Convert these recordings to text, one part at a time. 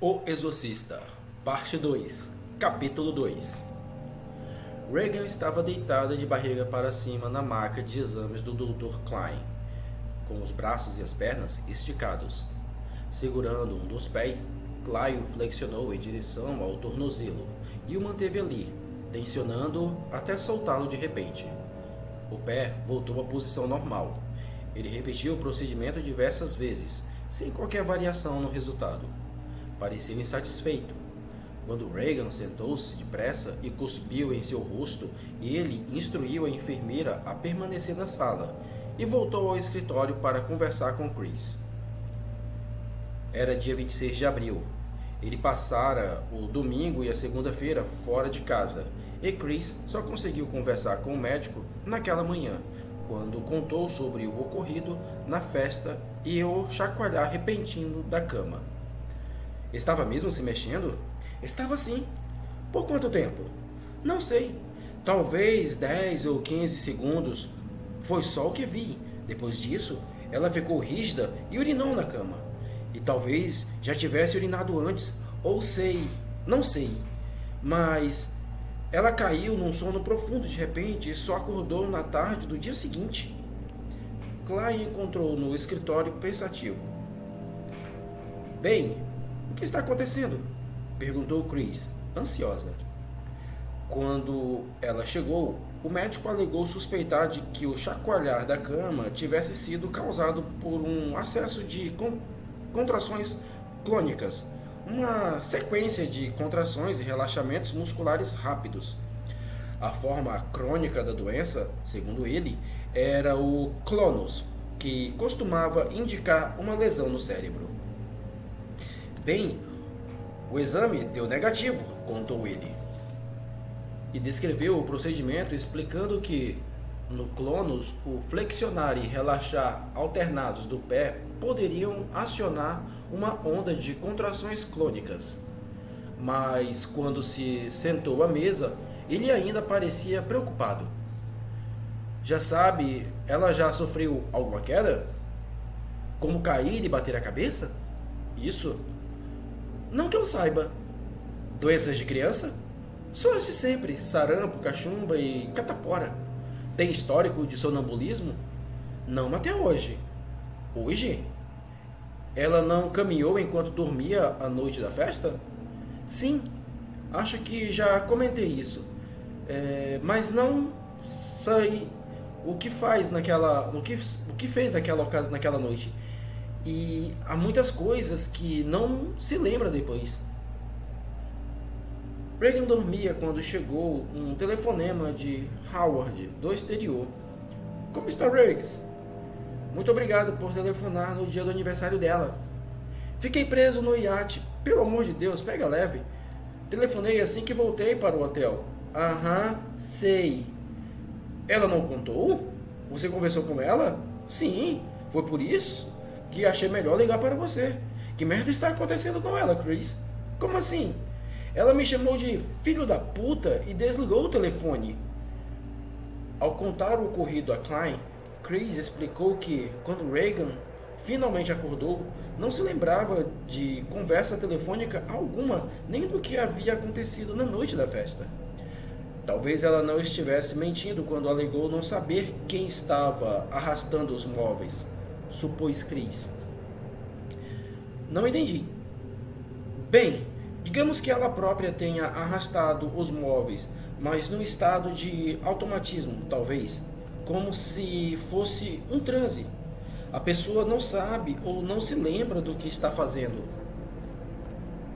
O Exorcista, Parte 2, Capítulo 2. Regan estava deitada de barriga para cima na maca de exames do Dr. Klein, com os braços e as pernas esticados. Segurando um dos pés, Klein o flexionou em direção ao tornozelo e o manteve ali, tensionando-o até soltá-lo de repente. O pé voltou à posição normal. Ele repetiu o procedimento diversas vezes, sem qualquer variação no resultado. Parecia insatisfeito. Quando Regan sentou-se depressa e cuspiu em seu rosto, ele instruiu a enfermeira a permanecer na sala e voltou ao escritório para conversar com Chris. Era dia 26 de abril. Ele passara o domingo e a segunda-feira fora de casa, e Chris só conseguiu conversar com o médico naquela manhã, quando contou sobre o ocorrido na festa e o chacoalhar repentino da cama. Estava mesmo se mexendo? Estava sim. Por quanto tempo? Não sei. Talvez 10 ou 15 segundos. Foi só o que vi. Depois disso, ela ficou rígida e urinou na cama. E talvez já tivesse urinado antes, ou não sei. Mas ela caiu num sono profundo de repente e só acordou na tarde do dia seguinte. Klein encontrou no escritório pensativo. Bem, o que está acontecendo? Perguntou Chris, ansiosa. Quando ela chegou, o médico alegou suspeitar de que o chacoalhar da cama tivesse sido causado por um acesso de contrações clônicas, uma sequência de contrações e relaxamentos musculares rápidos. A forma crônica da doença, segundo ele, era o clonus, que costumava indicar uma lesão no cérebro. Bem, o exame deu negativo, contou ele. E descreveu o procedimento explicando que, no clonus, o flexionar e relaxar alternados do pé poderiam acionar uma onda de contrações clônicas. Mas, quando se sentou à mesa, ele ainda parecia preocupado. Já sabe, ela já sofreu alguma queda? Como cair e bater a cabeça? Isso? Não que eu saiba. Doenças de criança? Só as de sempre, sarampo, cachumba e catapora. Tem histórico de sonambulismo? Não até hoje. Hoje? Ela não caminhou enquanto dormia a noite da festa? Sim, acho que já comentei isso. Mas não sei o que faz o que fez naquela noite. E há muitas coisas que não se lembra depois. Regan dormia quando chegou um telefonema de Howard, do exterior. Como está, Riggs? Muito obrigado por telefonar no dia do aniversário dela. Fiquei preso no iate. Pelo amor de Deus, pega leve. Telefonei assim que voltei para o hotel. Aham, sei. Ela não contou? Você conversou com ela? Sim, foi por isso que achei melhor ligar para você. Que merda está acontecendo com ela, Chris? Como assim? Ela me chamou de filho da puta e desligou o telefone. Ao contar o ocorrido a Klein, Chris explicou que, quando Regan finalmente acordou, não se lembrava de conversa telefônica alguma, nem do que havia acontecido na noite da festa. Talvez ela não estivesse mentindo quando alegou não saber quem estava arrastando os móveis, supôs Chris. Não entendi. Bem, digamos que ela própria tenha arrastado os móveis, mas num estado de automatismo, talvez, como se fosse um transe. A pessoa não sabe ou não se lembra do que está fazendo.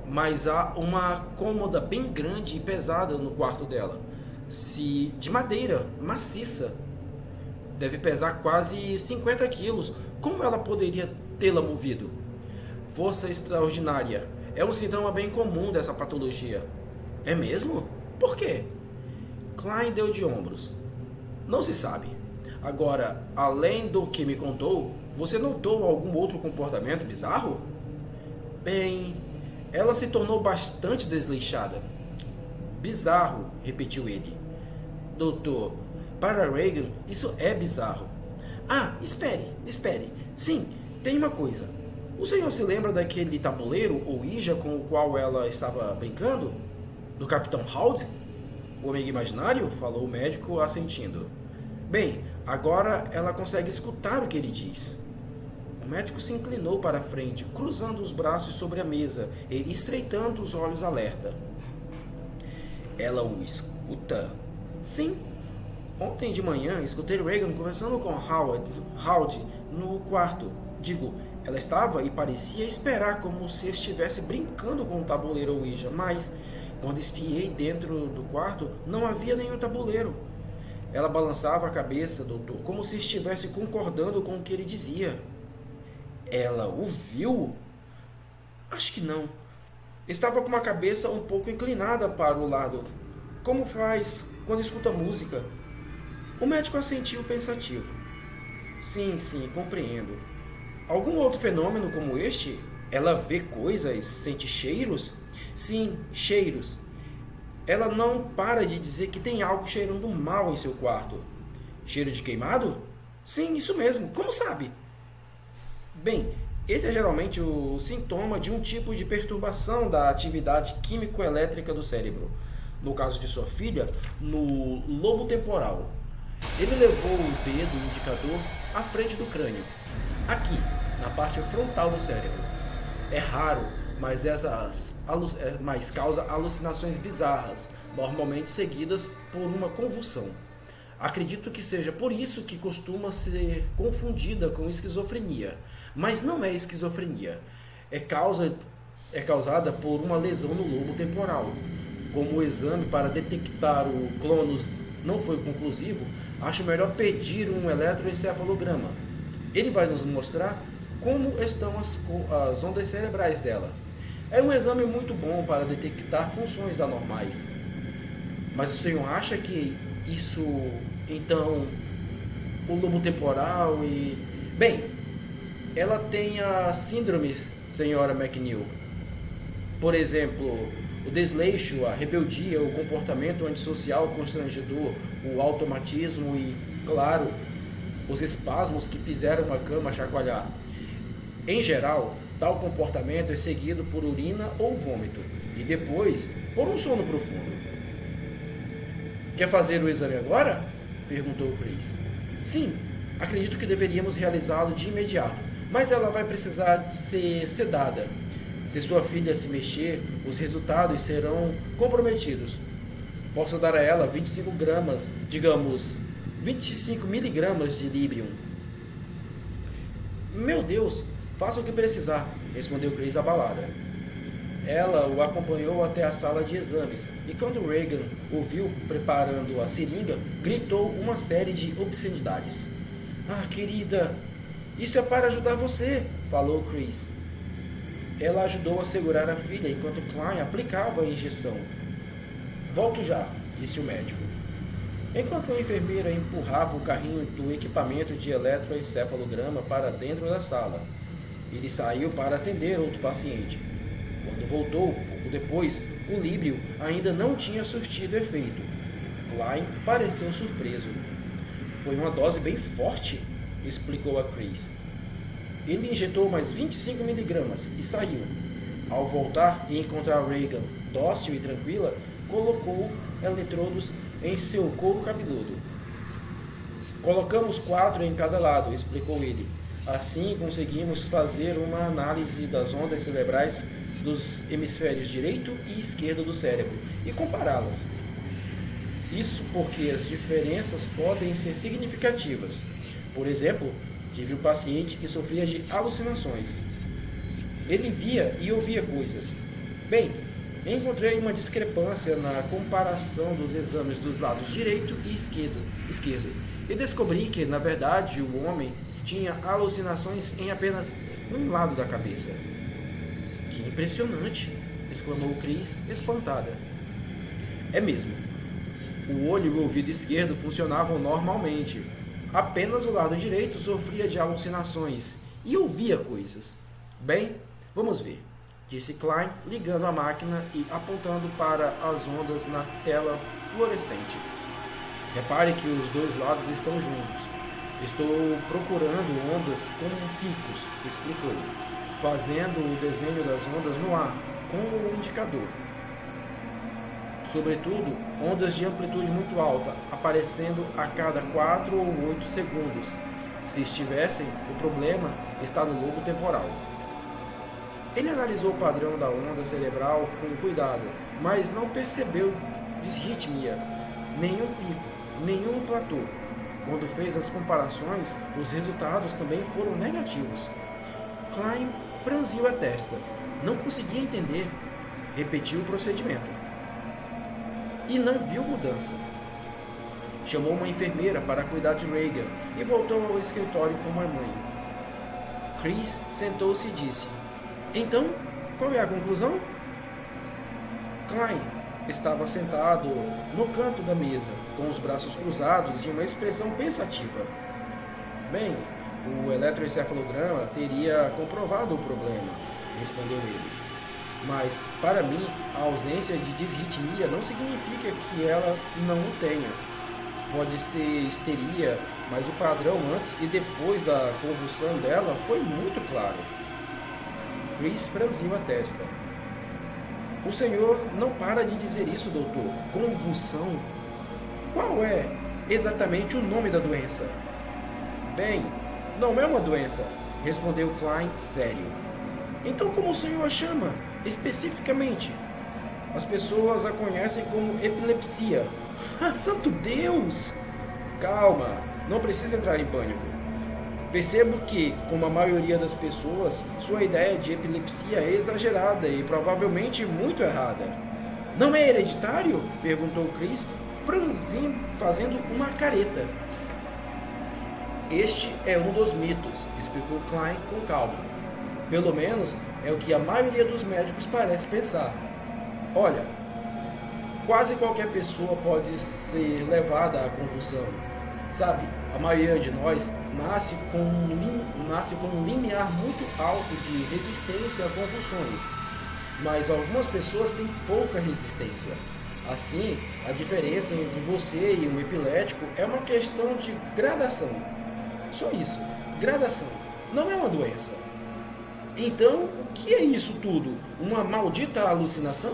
Mas há uma cômoda bem grande e pesada no quarto dela, de madeira, maciça. Deve pesar quase 50 quilos. Como ela poderia tê-la movido? Força extraordinária. É um sintoma bem comum dessa patologia. É mesmo? Por quê? Klein deu de ombros. Não se sabe. Agora, além do que me contou, você notou algum outro comportamento bizarro? Bem, ela se tornou bastante desleixada. Bizarro, repetiu ele. Doutor, para Regan, isso é bizarro. Ah, espere. Sim, tem uma coisa. O senhor se lembra daquele tabuleiro ou Ouija com o qual ela estava brincando? Do Capitão Howd? O amigo imaginário? Falou o médico assentindo. Bem, agora ela consegue escutar o que ele diz. O médico se inclinou para a frente, cruzando os braços sobre a mesa e estreitando os olhos alerta. Ela o escuta? Sim. Ontem de manhã, escutei Regan conversando com Howd no quarto. Digo, ela estava e parecia esperar como se estivesse brincando com o tabuleiro Ouija, mas, quando espiei dentro do quarto, não havia nenhum tabuleiro. Ela balançava a cabeça, doutor, como se estivesse concordando com o que ele dizia. Ela o viu? Acho que não. Estava com a cabeça um pouco inclinada para o lado, como faz quando escuta música. O médico assentiu pensativo. Sim, compreendo. Algum outro fenômeno como este? Ela vê coisas, sente cheiros? Sim, cheiros. Ela não para de dizer que tem algo cheirando mal em seu quarto. Cheiro de queimado? Sim, isso mesmo. Como sabe? Bem, esse é geralmente o sintoma de um tipo de perturbação da atividade químico-elétrica do cérebro. No caso de sua filha, no lobo temporal. Ele levou o dedo indicador à frente do crânio, aqui, na parte frontal do cérebro. É raro, mas causa alucinações bizarras, normalmente seguidas por uma convulsão. Acredito que seja por isso que costuma ser confundida com esquizofrenia, mas não é esquizofrenia. É causada por uma lesão no lobo temporal. Como o exame para detectar o clonus não foi conclusivo, acho melhor pedir um eletroencefalograma. Ele vai nos mostrar como estão as ondas cerebrais dela. É um exame muito bom para detectar funções anormais. Mas o senhor acha que isso, então, o lobo temporal e... Bem, ela tem a síndrome, senhora McNeil. Por exemplo, o desleixo, a rebeldia, o comportamento antissocial constrangedor, o automatismo e, claro, os espasmos que fizeram a cama chacoalhar. Em geral, tal comportamento é seguido por urina ou vômito, e depois por um sono profundo. Quer fazer o exame agora? Perguntou Chris. Sim, acredito que deveríamos realizá-lo de imediato, mas ela vai precisar ser sedada. Se sua filha se mexer, os resultados serão comprometidos. Posso dar a ela 25 gramas, digamos, 25 miligramas de Librium. Meu Deus, faça o que precisar, respondeu Chris abalada. Ela o acompanhou até a sala de exames, e quando Regan o viu preparando a seringa, gritou uma série de obscenidades. Ah, querida, isso é para ajudar você, falou Chris. Ela ajudou a segurar a filha enquanto Klein aplicava a injeção. Volto já, disse o médico. Enquanto a enfermeira empurrava o carrinho do equipamento de eletroencefalograma para dentro da sala, ele saiu para atender outro paciente. Quando voltou, pouco depois, o Librium ainda não tinha surtido efeito. Klein pareceu surpreso. Foi uma dose bem forte, explicou a Chris. Ele injetou mais 25 miligramas e saiu. Ao voltar e encontrar Regan dócil e tranquila, colocou eletrodos em seu couro cabeludo. Colocamos 4 em cada lado, explicou ele. Assim conseguimos fazer uma análise das ondas cerebrais dos hemisférios direito e esquerdo do cérebro e compará-las. Isso porque as diferenças podem ser significativas. Por exemplo, tive um paciente que sofria de alucinações. Ele via e ouvia coisas. Bem, encontrei uma discrepância na comparação dos exames dos lados direito e esquerdo e descobri que, na verdade, o homem tinha alucinações em apenas um lado da cabeça. Que impressionante! Exclamou Chris, espantada. É mesmo. O olho e o ouvido esquerdo funcionavam normalmente. Apenas o lado direito sofria de alucinações e ouvia coisas. Bem, vamos ver, disse Klein, ligando a máquina e apontando para as ondas na tela fluorescente. Repare que os dois lados estão juntos. Estou procurando ondas com picos, explicou. fazendo o desenho das ondas no ar com o indicador. Sobretudo, ondas de amplitude muito alta, aparecendo a cada 4 ou 8 segundos. Se estivessem, o problema está no lobo temporal. Ele analisou o padrão da onda cerebral com cuidado, mas não percebeu disritmia, nenhum pico, nenhum platô. Quando fez as comparações, os resultados também foram negativos. Klein franziu a testa. Não conseguia entender. Repetiu o procedimento. E não viu mudança. Chamou uma enfermeira para cuidar de Reagan e voltou ao escritório com a mãe. Chris sentou-se e disse: "Então, qual é a conclusão?" Klein estava sentado no canto da mesa, com os braços cruzados e uma expressão pensativa. "Bem, o eletroencefalograma teria comprovado o problema", respondeu ele. "Mas, para mim, a ausência de disritmia não significa que ela não o tenha. Pode ser histeria, mas o padrão antes e depois da convulsão dela foi muito claro." Chris franziu a testa. "O senhor não para de dizer isso, doutor. Convulsão? Qual é exatamente o nome da doença?" "Bem, não é uma doença", respondeu Klein sério. "Então como o senhor a chama, especificamente?" "As pessoas a conhecem como epilepsia." "Ah, santo Deus!" "Calma, não precisa entrar em pânico. Percebo que, como a maioria das pessoas, sua ideia de epilepsia é exagerada e provavelmente muito errada." "Não é hereditário?" perguntou Chris, fazendo uma careta. "Este é um dos mitos", explicou Klein com calma. "Pelo menos é o que a maioria dos médicos parece pensar. Olha, quase qualquer pessoa pode ser levada à convulsão. Sabe, a maioria de nós nasce com um limiar muito alto de resistência a convulsões, mas algumas pessoas têm pouca resistência. Assim, a diferença entre você e um epilético é uma questão de gradação. Só isso, gradação, não é uma doença." "Então, o que é isso tudo? Uma maldita alucinação?"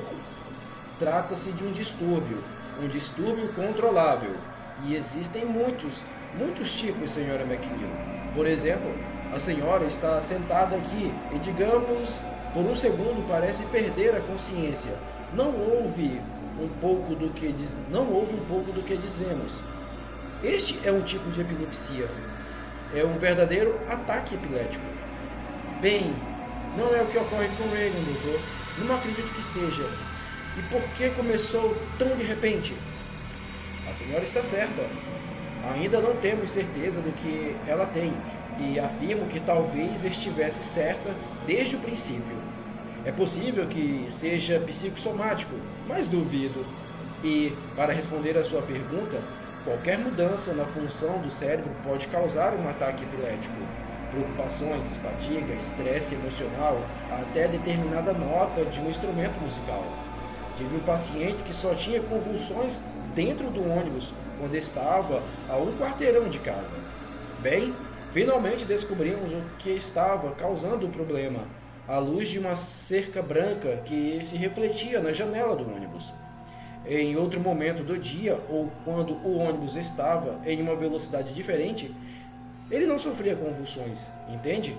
"Trata-se de um distúrbio controlável. E existem muitos tipos, senhora McNeil. Por exemplo, a senhora está sentada aqui e, digamos, por um segundo parece perder a consciência. Não ouve um pouco do que dizemos. Este é um tipo de epilepsia. É um verdadeiro ataque epilético." "Bem, não é o que ocorre com Reagan, doutor. Não acredito que seja. E por que começou tão de repente?" "A senhora está certa. Ainda não temos certeza do que ela tem, e afirmo que talvez estivesse certa desde o princípio. É possível que seja psicossomático, mas duvido. E, para responder à sua pergunta, qualquer mudança na função do cérebro pode causar um ataque epilético. Preocupações, fadiga, estresse emocional, até determinada nota de um instrumento musical. Tive um paciente que só tinha convulsões dentro do ônibus quando estava a um quarteirão de casa. Bem, finalmente descobrimos o que estava causando o problema: a luz de uma cerca branca que se refletia na janela do ônibus. Em outro momento do dia, ou quando o ônibus estava em uma velocidade diferente, ele não sofria convulsões, entende?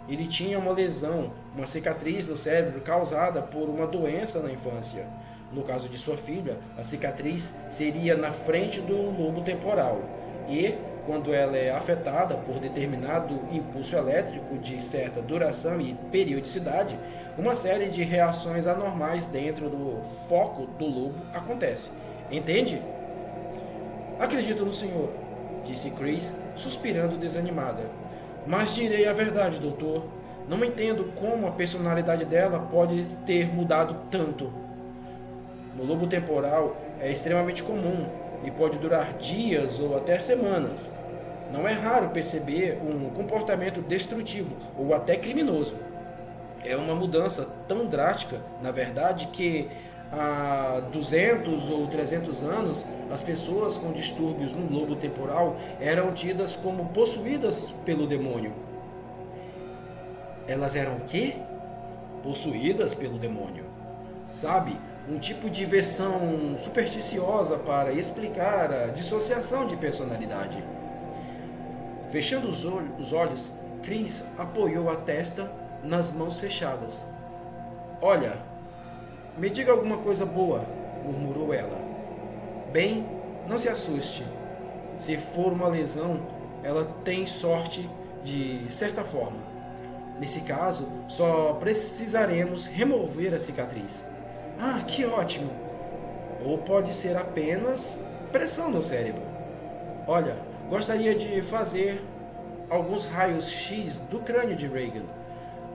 Ele tinha uma lesão, uma cicatriz no cérebro causada por uma doença na infância. No caso de sua filha, a cicatriz seria na frente do lobo temporal. E, quando ela é afetada por determinado impulso elétrico de certa duração e periodicidade, uma série de reações anormais dentro do foco do lobo acontece. Entende? "Acredito no senhor", disse Chris, suspirando desanimada. "Mas direi a verdade, doutor. Não entendo como a personalidade dela pode ter mudado tanto. No lobo temporal é extremamente comum e pode durar dias ou até semanas. Não é raro perceber um comportamento destrutivo ou até criminoso. É uma mudança tão drástica, na verdade, que há 200 ou 300 anos, as pessoas com distúrbios no lobo temporal eram tidas como possuídas pelo demônio." Elas eram o quê? Possuídas pelo demônio. Sabe, um tipo de versão supersticiosa para explicar a dissociação de personalidade. Fechando os olhos, Chris apoiou a testa nas mãos fechadas. Olha, me diga alguma coisa boa, murmurou ela. Bem, não se assuste. Se for uma lesão, ela tem sorte de certa forma. Nesse caso, só precisaremos remover a cicatriz. Ah, que ótimo! Ou pode ser apenas pressão no cérebro. Olha, gostaria de fazer alguns raios X do crânio de Regan.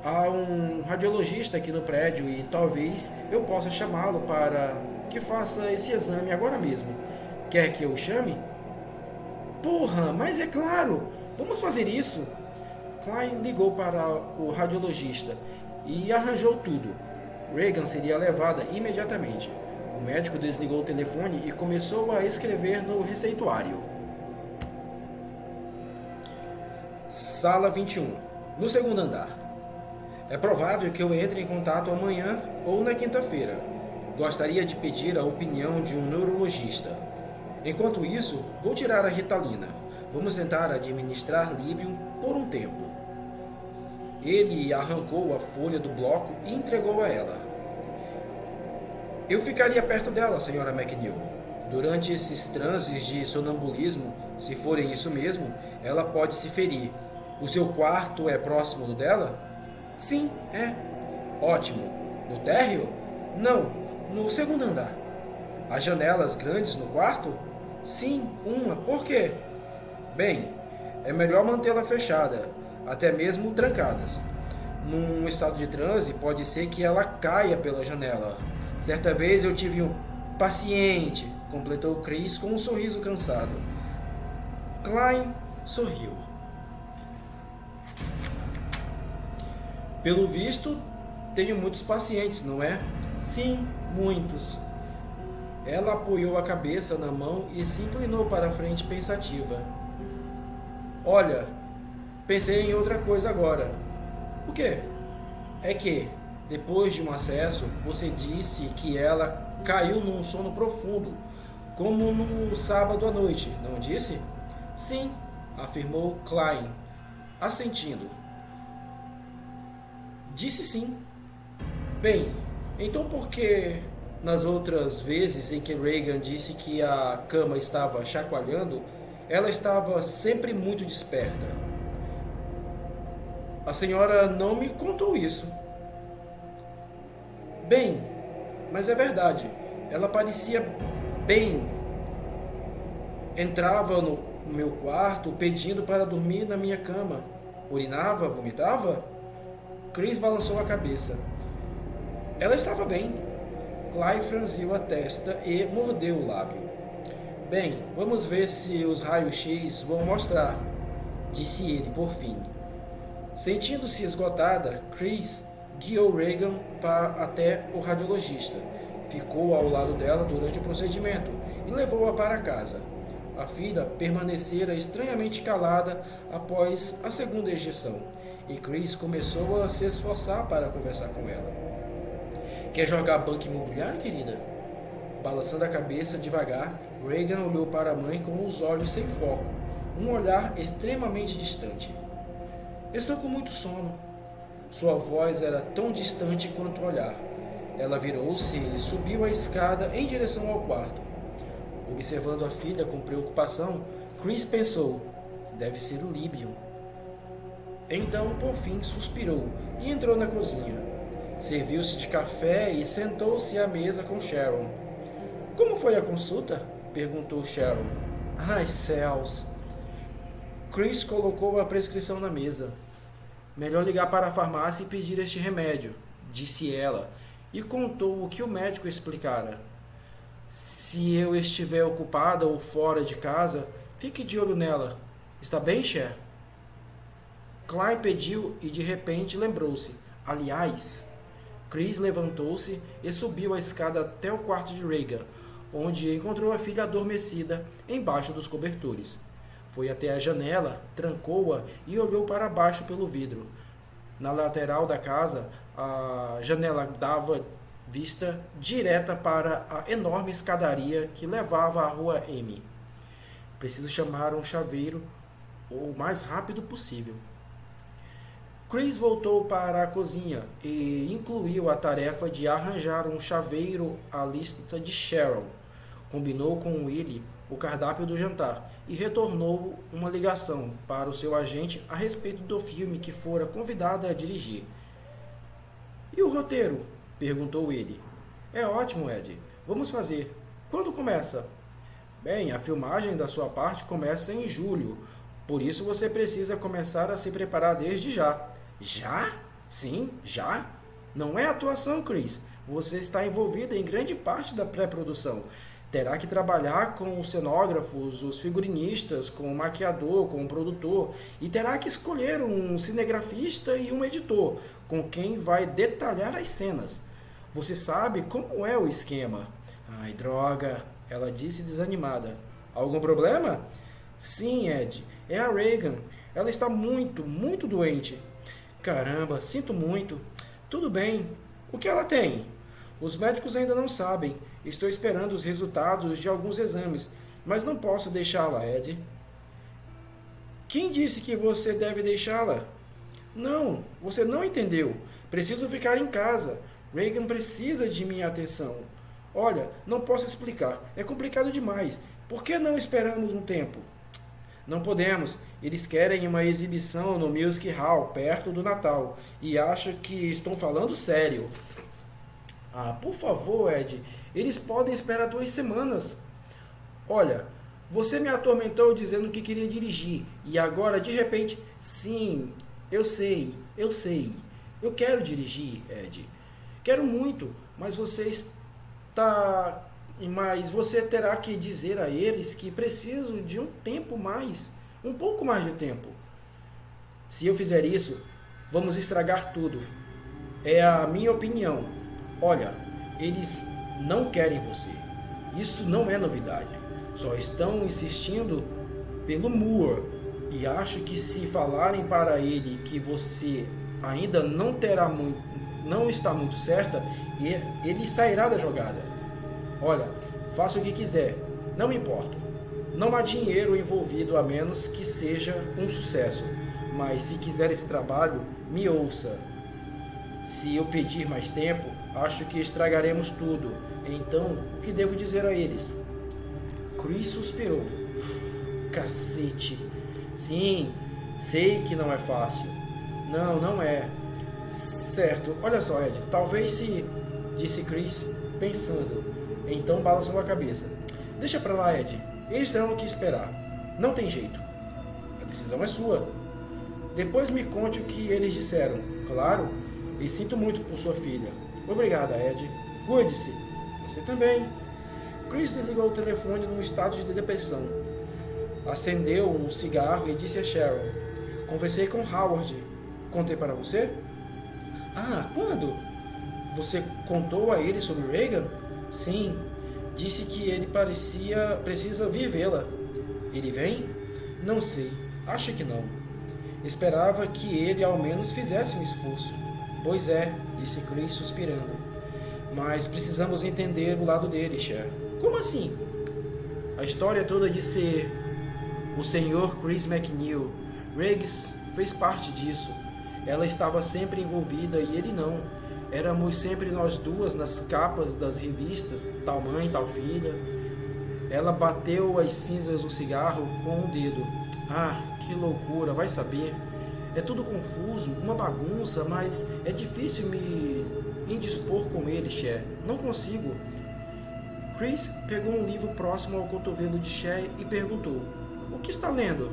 Há um radiologista aqui no prédio e talvez eu possa chamá-lo para que faça esse exame agora mesmo. Quer que eu chame? Porra, mas é claro! Vamos fazer isso! Klein ligou para o radiologista e arranjou tudo. Regan seria levada imediatamente. O médico desligou o telefone e começou a escrever no receituário. Sala 21, no segundo andar. É provável que eu entre em contato amanhã ou na quinta-feira. Gostaria de pedir a opinião de um neurologista. Enquanto isso, vou tirar a Ritalina. Vamos tentar administrar Librium por um tempo. Ele arrancou a folha do bloco e entregou a ela. Eu ficaria perto dela, Sra. McNeil. Durante esses transes de sonambulismo, se forem isso mesmo, ela pode se ferir. O seu quarto é próximo do dela? Sim, é. Ótimo. No térreo? Não, no segundo andar. Há janelas grandes no quarto? Sim, uma. Por quê? Bem, é melhor mantê-la fechada, até mesmo trancadas. Num estado de transe, pode ser que ela caia pela janela. Certa vez eu tive um paciente, completou Chris com um sorriso cansado. Klein sorriu. Pelo visto, tenho muitos pacientes, não é? Sim, muitos. Ela apoiou a cabeça na mão e se inclinou para a frente pensativa. Olha, pensei em outra coisa agora. O quê? É que, depois de um acesso, você disse que ela caiu num sono profundo, como no sábado à noite, não disse? Sim, afirmou Klein, assentindo. Disse sim. Bem, então por que nas outras vezes em que Regan disse que a cama estava chacoalhando, ela estava sempre muito desperta? A senhora não me contou isso. Bem, mas é verdade. Ela parecia bem. Entrava no meu quarto pedindo para dormir na minha cama. Urinava, vomitava? Chris balançou a cabeça. Ela estava bem. Clive franziu a testa e mordeu o lábio. Bem, vamos ver se os raios-x vão mostrar, disse ele por fim. Sentindo-se esgotada, Chris guiou Regan até o radiologista. Ficou ao lado dela durante o procedimento e levou-a para casa. A filha permanecera estranhamente calada após a segunda injeção, e Chris começou a se esforçar para conversar com ela. Quer jogar banco imobiliário, querida? Balançando a cabeça devagar, Regan olhou para a mãe com os olhos sem foco, um olhar extremamente distante. Estou com muito sono. Sua voz era tão distante quanto o olhar. Ela virou-se e subiu a escada em direção ao quarto. Observando a filha com preocupação, Chris pensou, deve ser o Librium. Então, por fim, suspirou e entrou na cozinha. Serviu-se de café e sentou-se à mesa com Sharon. Como foi a consulta? Perguntou Sharon. Ai, céus! Chris colocou a prescrição na mesa. Melhor ligar para a farmácia e pedir este remédio, disse ela, e contou o que o médico explicara. Se eu estiver ocupada ou fora de casa, fique de olho nela. Está bem, Cher? Klein pediu e de repente lembrou-se. Aliás, Chris levantou-se e subiu a escada até o quarto de Regan, onde encontrou a filha adormecida embaixo dos cobertores. Foi até a janela, trancou-a e olhou para baixo pelo vidro. Na lateral da casa, a janela dava vista direta para a enorme escadaria que levava à rua M. Preciso chamar um chaveiro o mais rápido possível. Chris voltou para a cozinha e incluiu a tarefa de arranjar um chaveiro à lista de Sharon. Combinou com Willie o cardápio do jantar e retornou uma ligação para o seu agente a respeito do filme que fora convidada a dirigir. E o roteiro? Perguntou ele. É ótimo, Ed. Vamos fazer. Quando começa? Bem, a filmagem da sua parte começa em julho. Por isso você precisa começar a se preparar desde já. Já? Sim, já. Não é atuação, Chris. Você está envolvido em grande parte da pré-produção. Terá que trabalhar com os cenógrafos, os figurinistas, com o maquiador, com o produtor, e terá que escolher um cinegrafista e um editor, com quem vai detalhar as cenas. Você sabe como é o esquema. Ai, droga, ela disse desanimada. Algum problema? Sim, Ed, é a Reagan. Ela está muito doente. Caramba, sinto muito. Tudo bem. O que ela tem? Os médicos ainda não sabem. Estou esperando os resultados de alguns exames, mas não posso deixá-la, Ed. Quem disse que você deve deixá-la? Não, você não entendeu. Preciso ficar em casa. Reagan precisa de minha atenção. Olha, não posso explicar. É complicado demais. Por que não esperamos um tempo? Não podemos. Eles querem uma exibição no Music Hall, perto do Natal, e acham que estão falando sério. Ah, por favor, Ed, eles podem esperar 2 semanas. Olha, você me atormentou dizendo que queria dirigir, e agora, de repente, sim, eu sei. Eu quero dirigir, Ed. Quero muito, mas você terá que dizer a eles que preciso de um pouco mais de tempo. Se eu fizer isso, vamos estragar tudo. É a minha opinião. Olha, eles não querem você. Isso não é novidade. Só estão insistindo pelo Moore. E acho que se falarem para ele que você ainda não está muito certa, ele sairá da jogada. Olha, faça o que quiser. Não me importo. Não há dinheiro envolvido a menos que seja um sucesso. Mas se quiser esse trabalho, me ouça. Se eu pedir mais tempo, acho que estragaremos tudo. Então, o que devo dizer a eles? Chris suspirou. Cacete. Sim, sei que não é fácil. Não é. Certo. Olha só, Ed. Talvez se... disse Chris, pensando. Então balançou a cabeça. Deixa pra lá, Ed. Eles terão o que esperar. Não tem jeito. A decisão é sua. Depois me conte o que eles disseram. Claro. E sinto muito por sua filha. Obrigada, Ed. Cuide-se. Você também. Chris desligou o telefone num estado de depressão. Acendeu um cigarro e disse a Sharon. Conversei com Howard. Contei para você? Ah, quando? Você contou a ele sobre Reagan? Sim. Disse que ele precisa vivê-la. Ele vem? Não sei. Acho que não. Esperava que ele ao menos fizesse um esforço. Pois é, disse Chris suspirando. Mas precisamos entender o lado dele, Cher. Como assim? A história toda de ser o Sr. Chris McNeil. Riggs fez parte disso. Ela estava sempre envolvida e ele não. Éramos sempre nós duas nas capas das revistas, tal mãe, tal filha. Ela bateu as cinzas no cigarro com um dedo. Ah, que loucura, vai saber. É tudo confuso, uma bagunça, mas é difícil me indispor com ele, Cher. Não consigo. Chris pegou um livro próximo ao cotovelo de Cher e perguntou: O que está lendo?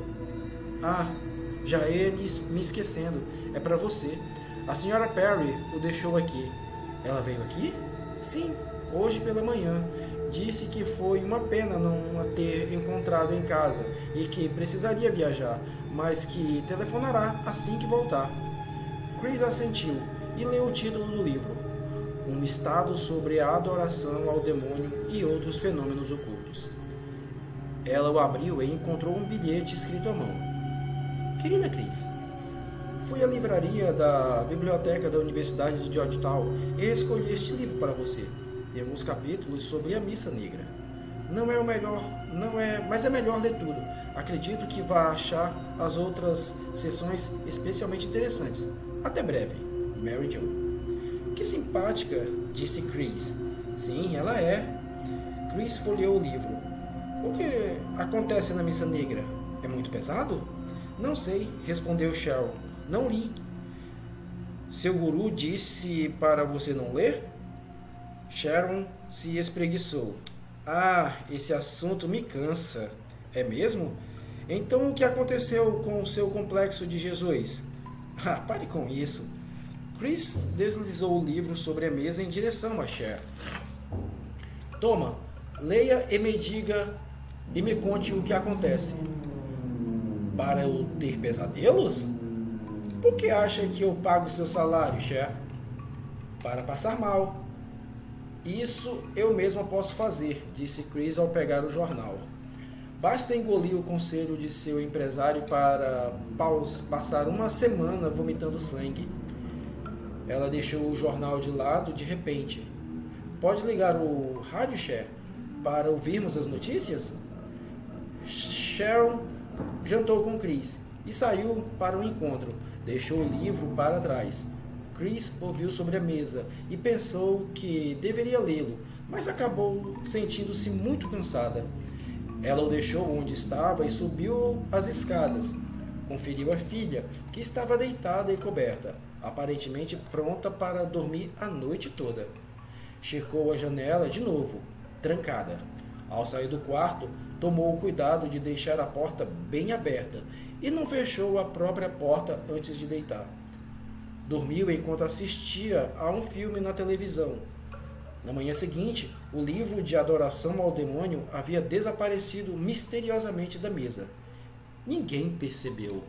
Ah, já ele me esquecendo. É para você. A Sra. Perry o deixou aqui. Ela veio aqui? Sim, hoje pela manhã. Disse que foi uma pena não a ter encontrado em casa e que precisaria viajar, mas que telefonará assim que voltar. Chris assentiu e leu o título do livro: Um estado sobre a adoração ao demônio e outros fenômenos ocultos. Ela o abriu e encontrou um bilhete escrito à mão. Querida Chris, Fui à livraria da biblioteca da Universidade de Georgetown e escolhi este livro para você. Tem alguns capítulos sobre a Missa Negra. Não é o melhor, mas é melhor ler tudo. Acredito que vá achar as outras sessões especialmente interessantes. Até breve, Mary Jo. Que simpática, disse Chris. Sim, ela é. Chris folheou o livro. O que acontece na Missa Negra? É muito pesado? Não sei, respondeu Cheryl. Não li. Seu guru disse para você não ler? Sharon se espreguiçou. Ah, esse assunto me cansa. É mesmo? Então o que aconteceu com o seu complexo de Jesus? Ah, pare com isso. Chris deslizou o livro sobre a mesa em direção a Cher. Toma, leia e me diga e me conte o que acontece. Para eu ter pesadelos? Por que acha que eu pago seu salário, Cher? Para passar mal. Isso eu mesma posso fazer, disse Chris ao pegar o jornal. Basta engolir o conselho de seu empresário para passar uma semana vomitando sangue. Ela deixou o jornal de lado de repente. Pode ligar o rádio, Cher, para ouvirmos as notícias? Sharon jantou com Chris e saiu para o encontro. Deixou o livro para trás. Chris ouviu sobre a mesa e pensou que deveria lê-lo, mas acabou sentindo-se muito cansada. Ela o deixou onde estava e subiu as escadas. Conferiu a filha, que estava deitada e coberta, aparentemente pronta para dormir a noite toda. Checou a janela de novo, trancada. Ao sair do quarto, tomou o cuidado de deixar a porta bem aberta e não fechou a própria porta antes de deitar. Dormiu enquanto assistia a um filme na televisão. Na manhã seguinte, o livro de adoração ao demônio havia desaparecido misteriosamente da mesa. Ninguém percebeu.